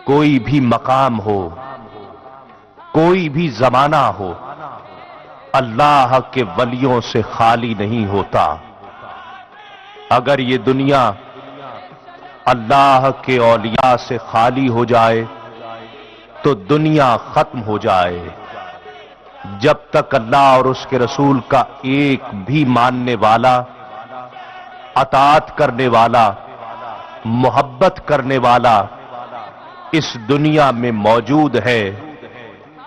کوئی بھی مقام ہو، کوئی بھی زمانہ ہو، اللہ کے ولیوں سے خالی نہیں ہوتا۔ اگر یہ دنیا اللہ کے اولیاء سے خالی ہو جائے تو دنیا ختم ہو جائے۔ جب تک اللہ اور اس کے رسول کا ایک بھی ماننے والا، اطاعت کرنے والا، محبت کرنے والا اس دنیا میں موجود ہے،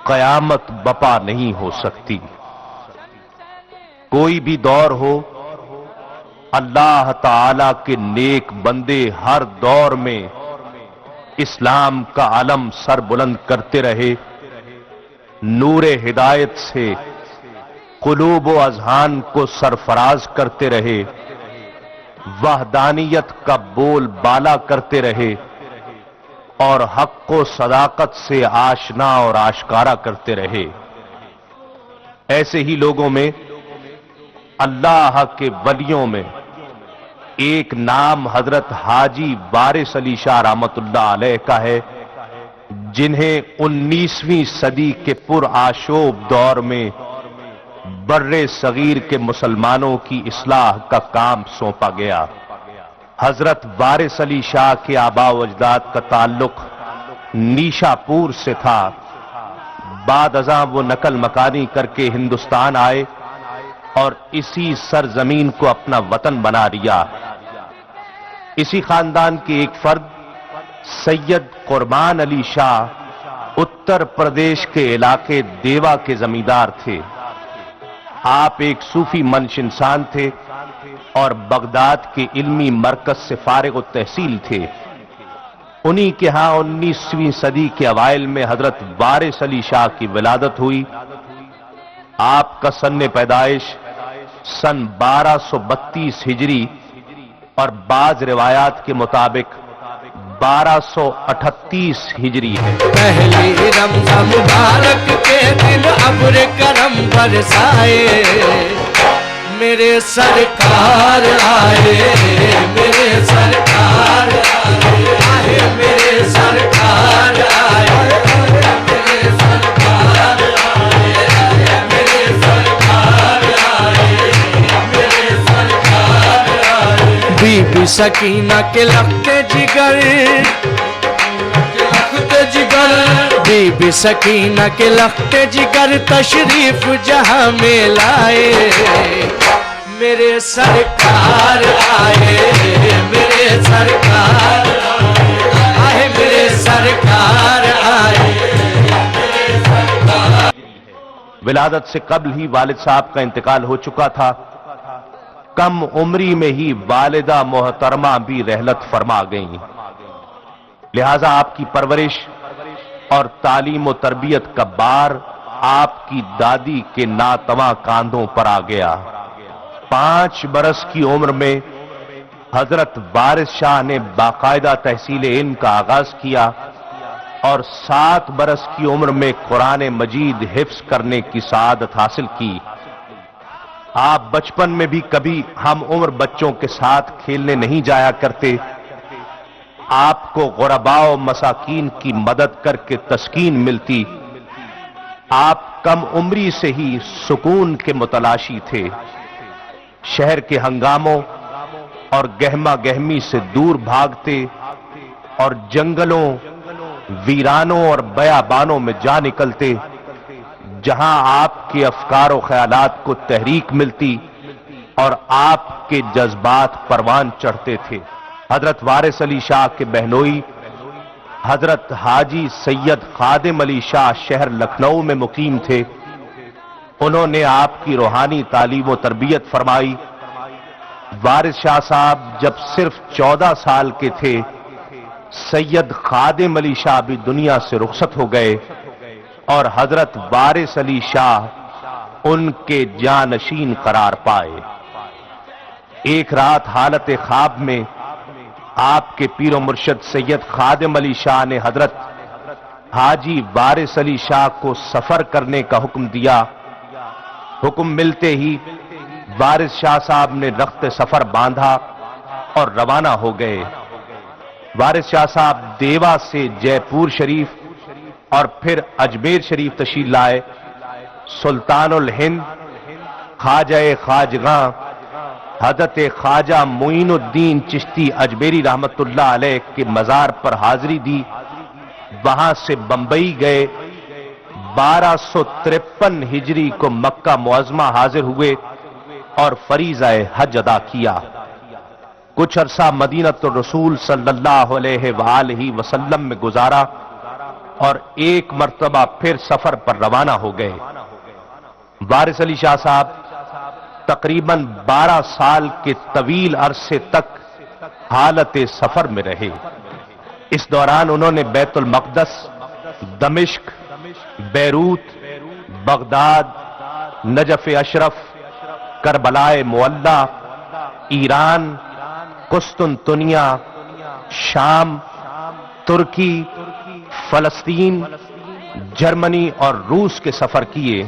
قیامت بپا نہیں ہو سکتی۔ کوئی بھی دور ہو، اللہ تعالی کے نیک بندے ہر دور میں اسلام کا علم سر بلند کرتے رہے، نور ہدایت سے قلوب و اذہان کو سرفراز کرتے رہے، وحدانیت کا بول بالا کرتے رہے اور حق و صداقت سے آشنا اور آشکارا کرتے رہے۔ ایسے ہی لوگوں میں، اللہ کے ولیوں میں ایک نام حضرت حاجی وارث علی شاہ رحمت اللہ علیہ کا ہے، جنہیں 19ویں صدی کے پرآشوب دور میں بر صغیر کے مسلمانوں کی اصلاح کا کام سونپا گیا۔ حضرت وارث علی شاہ کے آباء و اجداد کا تعلق نیشا پور سے تھا۔ بعد ازاں وہ نقل مکانی کر کے ہندوستان آئے اور اسی سرزمین کو اپنا وطن بنا لیا۔ اسی خاندان کے ایک فرد سید قربان علی شاہ اتر پردیش کے علاقے دیوا کے زمیندار تھے۔ آپ ایک صوفی منش انسان تھے اور بغداد کے علمی مرکز سے فارغ التحصیل تھے۔ انہی کے ہاں 19ویں صدی کے اوائل میں حضرت وارث علی شاہ کی ولادت ہوئی۔ آپ کا سن پیدائش سن 1232 ہجری اور بعض روایات کے مطابق 1238 ہجری ہے۔ پہلی رمضان مبارک کے دن ابر کرم برسائے، میرے سرکار آئے، میرے سرکار آئے، میرے سرکار آئے، میرے سرکار آئے، میرے سرکار آئے، میرے سرکار آئے۔ بی بی سکینہ کے لخت جگر، بی بی سکینہ کے لخت جگر تشریف جہاں میں لائے، میرے سرکار آئے، میرے سرکار آئے، میرے سرکار آئے۔ ولادت سے قبل ہی والد صاحب کا انتقال ہو چکا تھا۔ کم عمری میں ہی والدہ محترمہ بھی رحلت فرما گئیں، لہذا آپ کی پرورش اور تعلیم و تربیت کا بار آپ کی دادی کے ناتواں کاندھوں پر آ گیا۔ 5 برس کی عمر میں حضرت وارث شاہ نے باقاعدہ تحصیل علم کا آغاز کیا اور 7 برس کی عمر میں قرآن مجید حفظ کرنے کی سعادت حاصل کی۔ آپ بچپن میں بھی کبھی ہم عمر بچوں کے ساتھ کھیلنے نہیں جایا کرتے۔ آپ کو غرباء و مساکین کی مدد کر کے تسکین ملتی۔ آپ کم عمری سے ہی سکون کے متلاشی تھے، شہر کے ہنگاموں اور گہما گہمی سے دور بھاگتے اور جنگلوں، ویرانوں اور بیابانوں میں جا نکلتے، جہاں آپ کے افکار و خیالات کو تحریک ملتی اور آپ کے جذبات پروان چڑھتے تھے۔ حضرت وارث علی شاہ کے بہنوئی حضرت حاجی سید خادم علی شاہ شہر لکھنؤ میں مقیم تھے۔ انہوں نے آپ کی روحانی تعلیم و تربیت فرمائی۔ وارث شاہ صاحب جب صرف 14 سال کے تھے، سید خادم علی شاہ بھی دنیا سے رخصت ہو گئے اور حضرت وارث علی شاہ ان کے جانشین قرار پائے۔ ایک رات حالت خواب میں آپ کے پیر و مرشد سید خادم علی شاہ نے حضرت حاجی وارث علی شاہ کو سفر کرنے کا حکم دیا۔ حکم ملتے ہی وارث شاہ صاحب نے رخت سفر باندھا اور روانہ ہو گئے۔ وارث شاہ صاحب دیوا سے جے پور شریف اور پھر اجمیر شریف تشریف لائے۔ سلطان الہند خواجہ خواجگاں حضرت خواجہ معین الدین چشتی اجمیری رحمت اللہ علیہ کے مزار پر حاضری دی۔ وہاں سے بمبئی گئے۔ 1253 ہجری کو مکہ معظمہ حاضر ہوئے اور فریضہ حج ادا کیا۔ کچھ عرصہ مدینۃ الرسول صلی اللہ علیہ وآلہ وسلم میں گزارا اور ایک مرتبہ پھر سفر پر روانہ ہو گئے۔ وارث علی شاہ صاحب تقریباً 12 سال کے طویل عرصے تک حالت سفر میں رہے۔ اس دوران انہوں نے بیت المقدس، دمشق، بیروت، بغداد، نجف اشرف، کربلائے معلی، ایران، قسطنطنیہ، شام، ترکی، فلسطین، جرمنی اور روس کے سفر کیے۔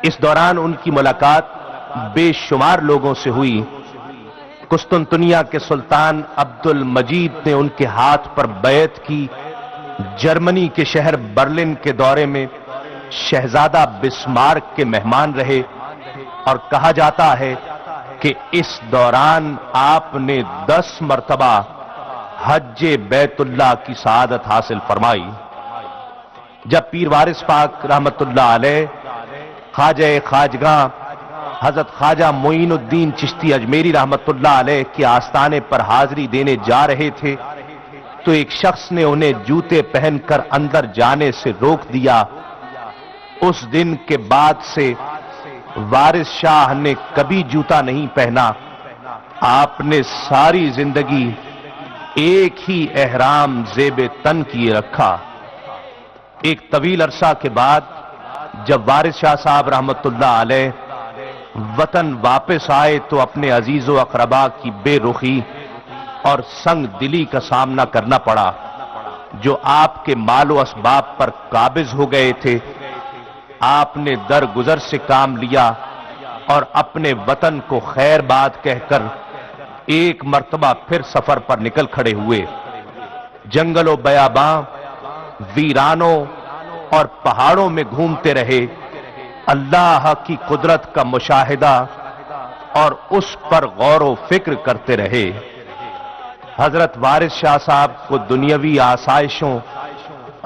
اس دوران ان کی ملاقات بے شمار لوگوں سے ہوئی۔ قسطنطنیہ کے سلطان عبد المجید نے ان کے ہاتھ پر بیعت کی۔ جرمنی کے شہر برلن کے دورے میں شہزادہ بسمارک کے مہمان رہے اور کہا جاتا ہے کہ اس دوران آپ نے 10 مرتبہ حج بیت اللہ کی سعادت حاصل فرمائی۔ جب پیر وارث پاک رحمت اللہ علیہ خواجہ خواجگاں حضرت خواجہ معین الدین چشتی اجمیری رحمت اللہ علیہ کے آستانے پر حاضری دینے جا رہے تھے تو ایک شخص نے انہیں جوتے پہن کر اندر جانے سے روک دیا۔ اس دن کے بعد سے وارث شاہ نے کبھی جوتا نہیں پہنا۔ آپ نے ساری زندگی ایک ہی احرام زیب تن کیے رکھا۔ ایک طویل عرصہ کے بعد جب وارث شاہ صاحب رحمت اللہ علیہ وطن واپس آئے تو اپنے عزیز و اقربا کی بے رخی اور سنگ دلی کا سامنا کرنا پڑا جو آپ کے مال و اسباب پر قابض ہو گئے تھے۔ آپ نے درگزر سے کام لیا اور اپنے وطن کو خیر بات کہہ کر ایک مرتبہ پھر سفر پر نکل کھڑے ہوئے۔ جنگل و بیاباں، ویرانوں اور پہاڑوں میں گھومتے رہے، اللہ کی قدرت کا مشاہدہ اور اس پر غور و فکر کرتے رہے۔ حضرت وارث شاہ صاحب کو دنیاوی آسائشوں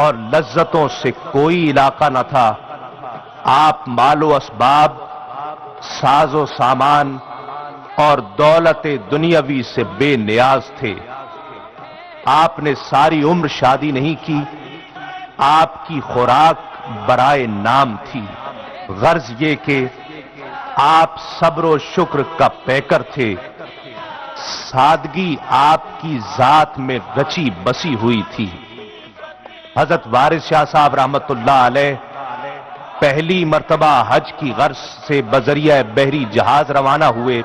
اور لذتوں سے کوئی علاقہ نہ تھا۔ آپ مال و اسباب، ساز و سامان اور دولت دنیاوی سے بے نیاز تھے۔ آپ نے ساری عمر شادی نہیں کی۔ آپ کی خوراک برائے نام تھی۔ غرض یہ کہ آپ صبر و شکر کا پیکر تھے۔ سادگی آپ کی ذات میں رچی بسی ہوئی تھی۔ حضرت وارث شاہ صاحب رحمت اللہ علیہ پہلی مرتبہ حج کی غرض سے بذریعہ بحری جہاز روانہ ہوئے۔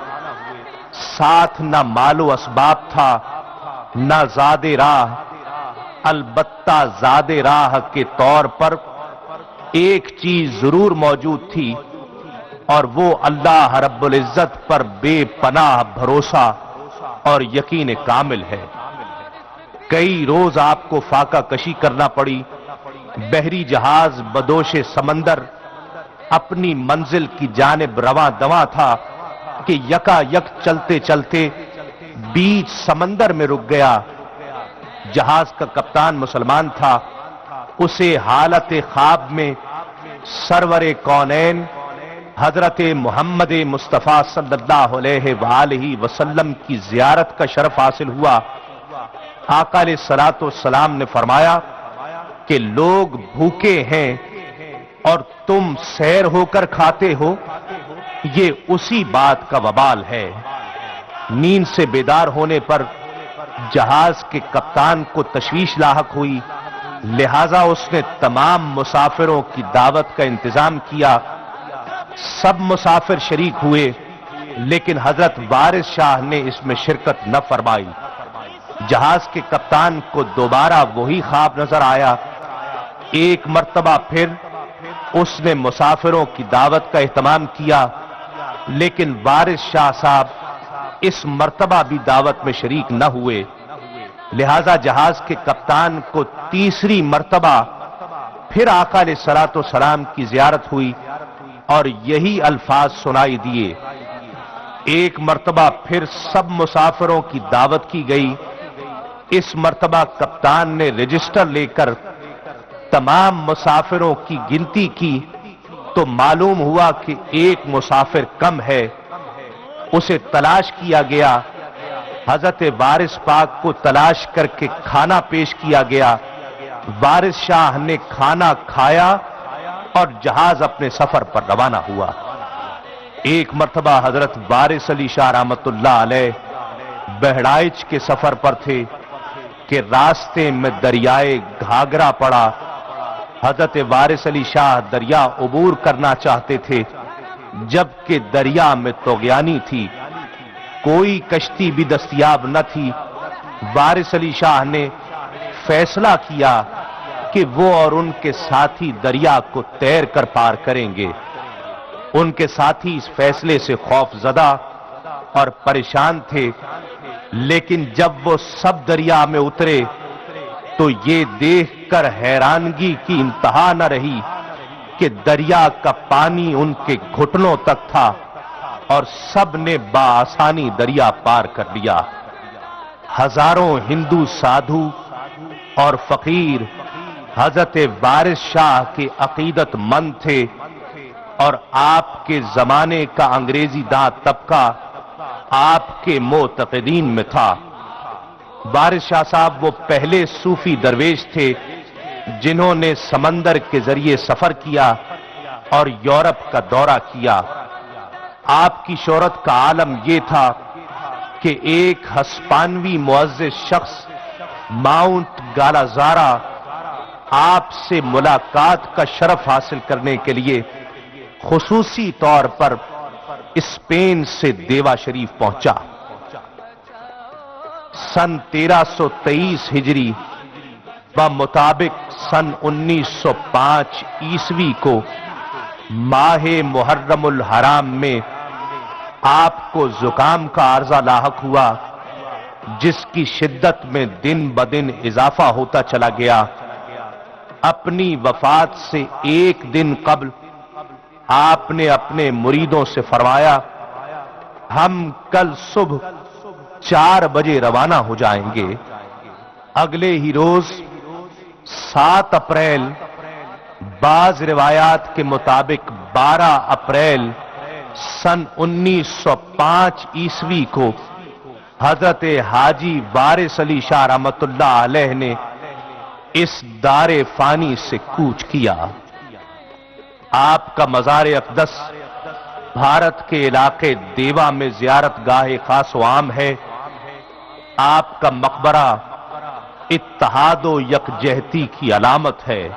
ساتھ نہ مال و اسباب تھا نہ زاد راہ، البتہ زاد راہ کے طور پر ایک چیز ضرور موجود تھی اور وہ اللہ رب العزت پر بے پناہ بھروسہ اور یقین کامل ہے۔ کئی روز آپ کو فاقہ کشی کرنا پڑی۔ بحری جہاز بدوش سمندر اپنی منزل کی جانب رواں دواں تھا کہ یکا یک چلتے چلتے بیچ سمندر میں رک گیا۔ جہاز کا کپتان مسلمان تھا۔ اسے حالت خواب میں سرور کونین حضرت محمد مصطفیٰ صلی اللہ علیہ وآلہ وسلم کی زیارت کا شرف حاصل ہوا۔ آقا علیہ الصلوۃ والسلام نے فرمایا کہ لوگ بھوکے ہیں اور تم سیر ہو کر کھاتے ہو، یہ اسی بات کا وبال ہے۔ نیند سے بیدار ہونے پر جہاز کے کپتان کو تشویش لاحق ہوئی، لہذا اس نے تمام مسافروں کی دعوت کا انتظام کیا۔ سب مسافر شریک ہوئے لیکن حضرت وارث شاہ نے اس میں شرکت نہ فرمائی۔ جہاز کے کپتان کو دوبارہ وہی خواب نظر آیا۔ ایک مرتبہ پھر اس نے مسافروں کی دعوت کا اہتمام کیا لیکن وارث شاہ صاحب اس مرتبہ بھی دعوت میں شریک نہ ہوئے۔ لہذا جہاز کے کپتان کو تیسری مرتبہ پھر آقا علیہ الصلوۃ والسلام کی زیارت ہوئی اور یہی الفاظ سنائی دیے۔ ایک مرتبہ پھر سب مسافروں کی دعوت کی گئی۔ اس مرتبہ کپتان نے رجسٹر لے کر تمام مسافروں کی گنتی کی تو معلوم ہوا کہ ایک مسافر کم ہے۔ اسے تلاش کیا گیا، حضرت وارث پاک کو تلاش کر کے کھانا پیش کیا گیا۔ وارث شاہ نے کھانا کھایا اور جہاز اپنے سفر پر روانہ ہوا۔ ایک مرتبہ حضرت وارث علی شاہ رحمت اللہ علیہ بہرائچ کے سفر پر تھے کہ راستے میں دریائے گھاگرا پڑا۔ حضرت وارث علی شاہ دریا عبور کرنا چاہتے تھے، جبکہ دریا میں طغیانی تھی، کوئی کشتی بھی دستیاب نہ تھی۔ وارث علی شاہ نے فیصلہ کیا کہ وہ اور ان کے ساتھی دریا کو تیر کر پار کریں گے۔ ان کے ساتھی اس فیصلے سے خوف زدہ اور پریشان تھے، لیکن جب وہ سب دریا میں اترے تو یہ دیکھ کر حیرانگی کی انتہا نہ رہی کہ دریا کا پانی ان کے گھٹنوں تک تھا اور سب نے بآسانی دریا پار کر لیا۔ ہزاروں ہندو سادھو اور فقیر حضرت وارث شاہ کے عقیدت مند تھے اور آپ کے زمانے کا انگریزی داں طبقہ آپ کے معتقدین میں تھا۔ وارث شاہ صاحب وہ پہلے صوفی درویش تھے جنہوں نے سمندر کے ذریعے سفر کیا اور یورپ کا دورہ کیا۔ آپ کی شہرت کا عالم یہ تھا کہ ایک ہسپانوی معزز شخص ماؤنٹ گالازارا آپ سے ملاقات کا شرف حاصل کرنے کے لیے خصوصی طور پر اسپین سے دیوا شریف پہنچا۔ سن 1323 ہجری بمطابق سن 1905 عیسوی کو ماہ محرم الحرام میں آپ کو زکام کا عارضہ لاحق ہوا، جس کی شدت میں دن بدن اضافہ ہوتا چلا گیا۔ اپنی وفات سے ایک دن قبل آپ نے اپنے مریدوں سے فرمایا، ہم کل صبح 4 بجے روانہ ہو جائیں گے۔ اگلے ہی روز 7 اپریل، بعض روایات کے مطابق 12 اپریل سن 1905 عیسوی کو حضرت حاجی وارث علی شاہ رحمت اللہ علیہ نے اس دار فانی سے کوچ کیا۔ آپ کا مزار اقدس بھارت کے علاقے دیوا میں زیارت گاہ خاص و عام ہے۔ آپ کا مقبرہ اتحاد و یکجہتی کی علامت ہے۔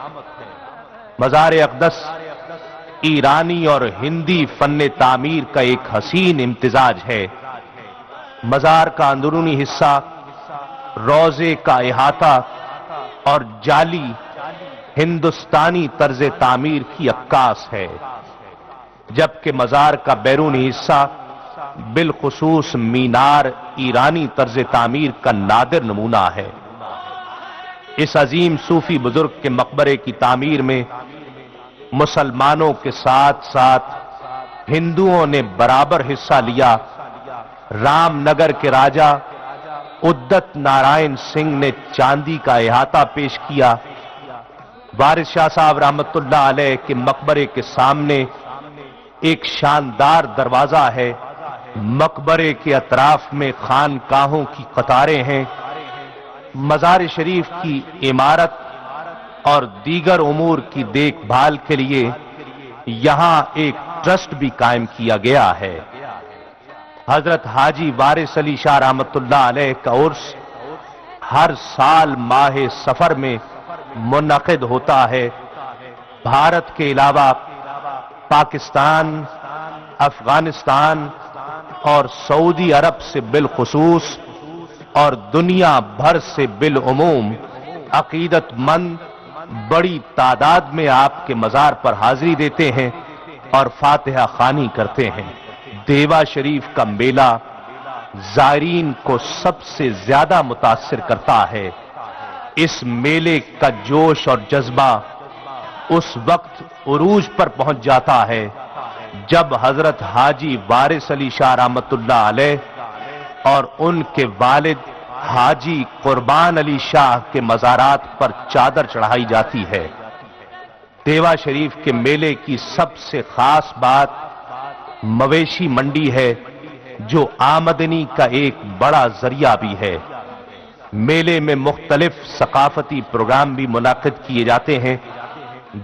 مزار اقدس ایرانی اور ہندی فن تعمیر کا ایک حسین امتزاج ہے۔ مزار کا اندرونی حصہ روضے کا احاطہ اور جالی ہندوستانی طرز تعمیر کی عکاس ہے، جبکہ مزار کا بیرونی حصہ بالخصوص مینار ایرانی طرز تعمیر کا نادر نمونہ ہے۔ اس عظیم صوفی بزرگ کے مقبرے کی تعمیر میں مسلمانوں کے ساتھ ساتھ ہندوؤں نے برابر حصہ لیا۔ رام نگر کے راجا ادت نارائن سنگھ نے چاندی کا احاطہ پیش کیا۔ وارث شاہ صاحب رحمت اللہ علیہ کے مقبرے کے سامنے ایک شاندار دروازہ ہے۔ مقبرے کے اطراف میں خانقاہوں کی قطاریں ہیں۔ مزار شریف کی عمارت اور دیگر امور کی دیکھ بھال کے لیے یہاں ایک ٹرسٹ بھی قائم کیا گیا ہے۔ حضرت حاجی وارث علی شاہ رحمت اللہ علیہ کا عرس ہر سال ماہ سفر میں منعقد ہوتا ہے۔ بھارت کے علاوہ پاکستان، افغانستان اور سعودی عرب سے بالخصوص اور دنیا بھر سے بالعموم عقیدت مند بڑی تعداد میں آپ کے مزار پر حاضری دیتے ہیں اور فاتحہ خوانی کرتے ہیں۔ دیوا شریف کا میلہ زائرین کو سب سے زیادہ متاثر کرتا ہے۔ اس میلے کا جوش اور جذبہ اس وقت عروج پر پہنچ جاتا ہے جب حضرت حاجی وارث علی شاہ رحمت اللہ علیہ اور ان کے والد حاجی قربان علی شاہ کے مزارات پر چادر چڑھائی جاتی ہے۔ دیوا شریف کے میلے کی سب سے خاص بات مویشی منڈی ہے، جو آمدنی کا ایک بڑا ذریعہ بھی ہے۔ میلے میں مختلف ثقافتی پروگرام بھی منعقد کیے جاتے ہیں،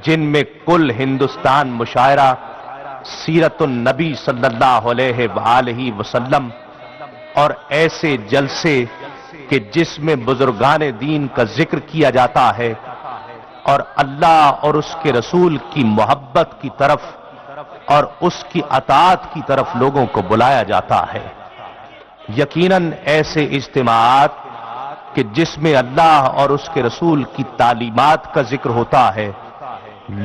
جن میں کل ہندوستان مشاعرہ، سیرت النبی صلی اللہ علیہ وآلہ وسلم اور ایسے جلسے کہ جس میں بزرگان دین کا ذکر کیا جاتا ہے اور اللہ اور اس کے رسول کی محبت کی طرف اور اس کی اطاعت کی طرف لوگوں کو بلایا جاتا ہے۔ یقیناً ایسے اجتماعات کہ جس میں اللہ اور اس کے رسول کی تعلیمات کا ذکر ہوتا ہے،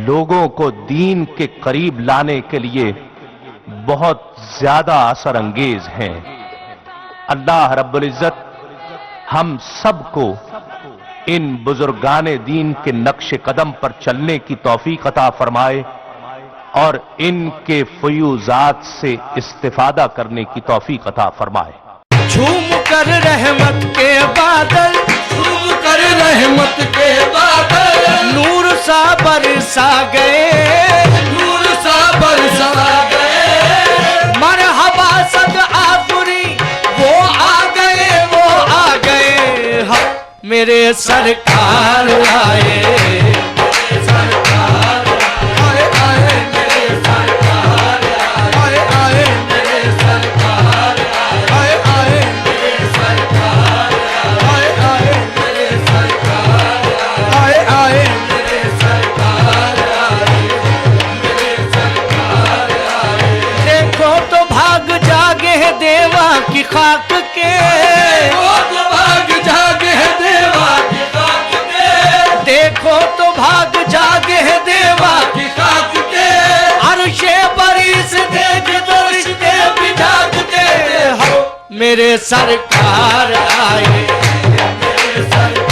لوگوں کو دین کے قریب لانے کے لیے بہت زیادہ اثر انگیز ہیں۔ اللہ رب العزت ہم سب کو ان بزرگان دین کے نقش قدم پر چلنے کی توفیق عطا فرمائے اور ان کے فیوزات سے استفادہ کرنے کی توفیق عطا فرمائے۔ جھوم کر رحمت کے بادل، جھوم کر رحمت کے بادل، نور سا برسا گئے، نور سا برسا گئے، مرحبا صد آفری وہ آ گئے، وہ آ گئے، میرے سرکار آئے، میرے سرکار آئے، آئے میرے سرکار آئے، آئے میرے سرکار آئے، آئے میرے سرکار آئے، آئے میرے سرکار آئے، آئے میرے سرکار آئے، میرے سرکار آئے۔ دیکھو تو بھاگ جاگے ہیں دیوا کی خاک کے، دیکھو تو بھاگ جاگے ہیں دیوا کی خاک کے، دیکھو تو بھاگ جاگے ہیں دیوا کی خاک کے، عرش بری سے دیکھ درشتے بھی جاگتے، میرے سرکار آئے، میرے سرکار